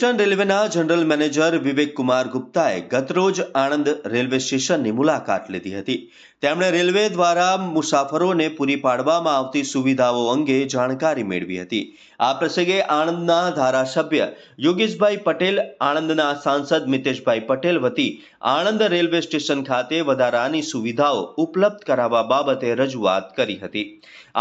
Western રેલવેના general manager વિવેક કુમાર ગુપ્તાએ ગતરોજ આણંદ રેલવે સ્ટેશનની મુલાકાત લીધી હતી। તેમણે રેલવે દ્વારા મુસાફરોને પૂરી પાડવામાં આવતી સુવિધાઓ અંગે જાણકારી મેળવી હતી। આ પ્રસંગે આણંદના ધારાસભ્ય યોગેશભાઈ પટેલ, આણંદના સાંસદ મિતેશભાઈ પટેલ વતી આણંદ રેલવે સ્ટેશન ખાતે વધારાની સુવિધાઓ ઉપલબ્ધ કરાવવા બાબતે રજૂઆત કરી હતી।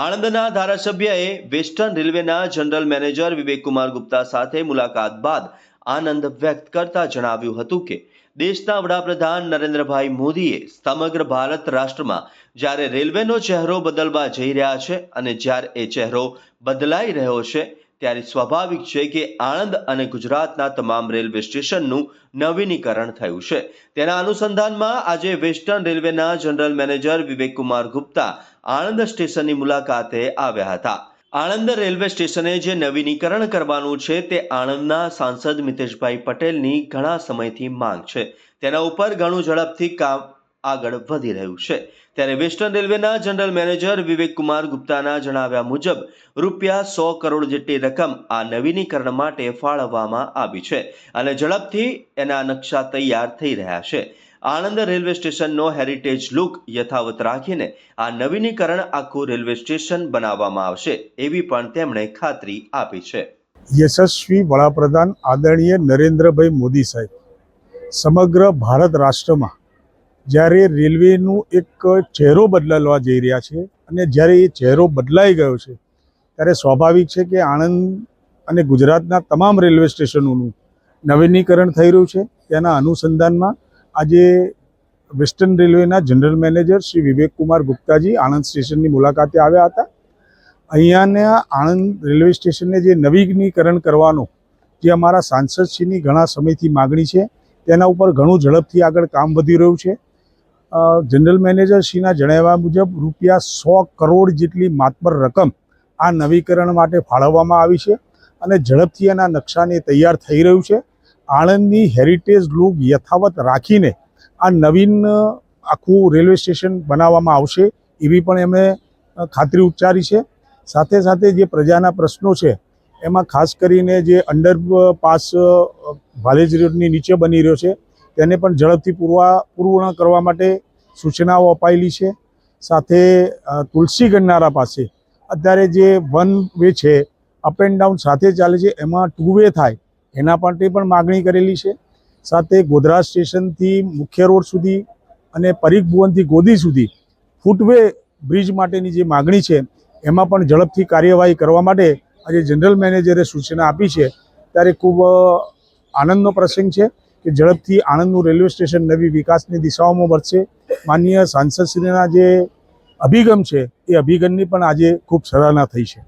આણંદના ધારાસભ્યએ વેસ્ટર્ન રેલવેના જનરલ મેનેજર વિવેક કુમાર ગુપ્તા સાથે મુલાકાત બાદ આનંદ વ્યક્ત કરતા જણાવ્યું હતું કે દેશના વડાપ્રધાન નરેન્દ્રભાઈ મોદીએ સમગ્ર ભારત રાષ્ટ્રમાં જ્યારે રેલવેનો ચહેરો બદલવા જઈ રહ્યા છે અને જ્યારે એ ચહેરો બદલાઈ રહ્યો છે ત્યારે સ્વાભાવિક છે કે આણંદ અને ગુજરાતના તમામ રેલવે સ્ટેશનનું નવીનીકરણ થયું છે। તેના અનુસંધાનમાં આજે વેસ્ટર્ન રેલવેના જનરલ મેનેજર વિવેક કુમાર ગુપ્તા આણંદ સ્ટેશનની મુલાકાતે આવ્યા હતા। આણંદ રેલવે સ્ટેશને જે નવીનીકરણ કરવાનું છે તે આણંદના સાંસદ મિતેશભાઈ પટેલની ઘણા સમયથી માંગ છે। તેના ઉપર ઘણું ઝડપથી કામ આગળ વધી રહ્યું છે। ત્યારે વેસ્ટર્ન રેલવેના જનરલ મેનેજર વિવેક કુમાર ગુપ્તાના જણાવ્યા મુજબ રૂપિયા 100 કરોડ જેટલી રકમ આ નવીનીકરણ માટે ફાળવવામાં આવી છે અને ઝડપથી એના નકશા તૈયાર થઈ રહ્યા છે। આણંદ રેલવે સ્ટેશનનો હેરિટેજ લુક યથાવત રાખીને આ નવીનીકરણ આખું રેલવે સ્ટેશન બનાવવામાં આવશે એવી પણ તેમણે ખાતરી આપી છે। યશસ્વી વડાપ્રધાન આદરણીય નરેન્દ્રભાઈ મોદી સાહેબ સમગ્ર ભારત રાષ્ટ્રમાં જ્યારે રેલવેનું એક ચહેરો બદલવા જઈ રહ્યા છે અને જ્યારે એ ચહેરો બદલાઈ ગયો છે ત્યારે સ્વાભાવિક છે કે આણંદ અને ગુજરાતના તમામ રેલવે સ્ટેશનોનું નવીનીકરણ થઈ રહ્યું છે। તેના અનુસંધાનમાં આજે વેસ્ટર્ન રેલવેના જનરલ મેનેજર શ્રી વિવેક કુમાર ગુપ્તાજી આણંદ સ્ટેશનની મુલાકાતે આવ્યા હતા। અહીંયાના આણંદ રેલવે સ્ટેશનને જે નવીનીકરણ કરવાનો જે અમારા સાંસદશ્રીની ઘણા સમયથી માગણી છે તેના ઉપર ઘણું ઝડપથી આગળ કામ વધી રહ્યું છે। જનરલ મેનેજરશ્રીના જણાવ્યા મુજબ રૂપિયા 100 કરોડ જેટલી માતબર રકમ આ નવીકરણ માટે ફાળવવામાં આવી છે અને ઝડપથી એના નકશાને તૈયાર થઈ રહ્યું છે। આણંદની હેરિટેજ લુક યથાવત રાખીને આ નવીન આખું રેલવે સ્ટેશન બનાવવામાં આવશે એવી પણ એમણે ખાતરી ઉચ્ચારી છે। સાથે સાથે જે પ્રજાના પ્રશ્નો છે એમાં ખાસ કરીને જે અંડરપાસ ભાલેજ રોડની નીચે બની રહ્યો છે તેને પણ ઝડપથી પૂર્ણ કરવા માટે સૂચનાઓ અપાયેલી છે। સાથે તુલસી ગન્નારા પાસે અત્યારે જે વન વે છે અપ એન્ડ ડાઉન સાથે ચાલે છે એમાં 2 વે થાય એના માટે પણ માગણી કરેલી છે। સાથે ગોધરા સ્ટેશનથી મુખ્ય રોડ સુધી અને પરીખ ભુવનથી ગોદી સુધી ફૂટવે બ્રિજ માટેની જે માગણી છે એમાં પણ ઝડપથી કાર્યવાહી કરવા માટે આજે જનરલ મેનેજરે સૂચના આપી છે। ત્યારે ખૂબ આનંદનો પ્રસંગ છે કે ઝડપથી આણંદનું રેલવે સ્ટેશન નવી વિકાસની દિશાઓમાં વધશે। માનનીય સાંસદશ્રીના જે અભિગમ છે એ અભિગમની પણ આજે ખૂબ સરાહના થઈ છે।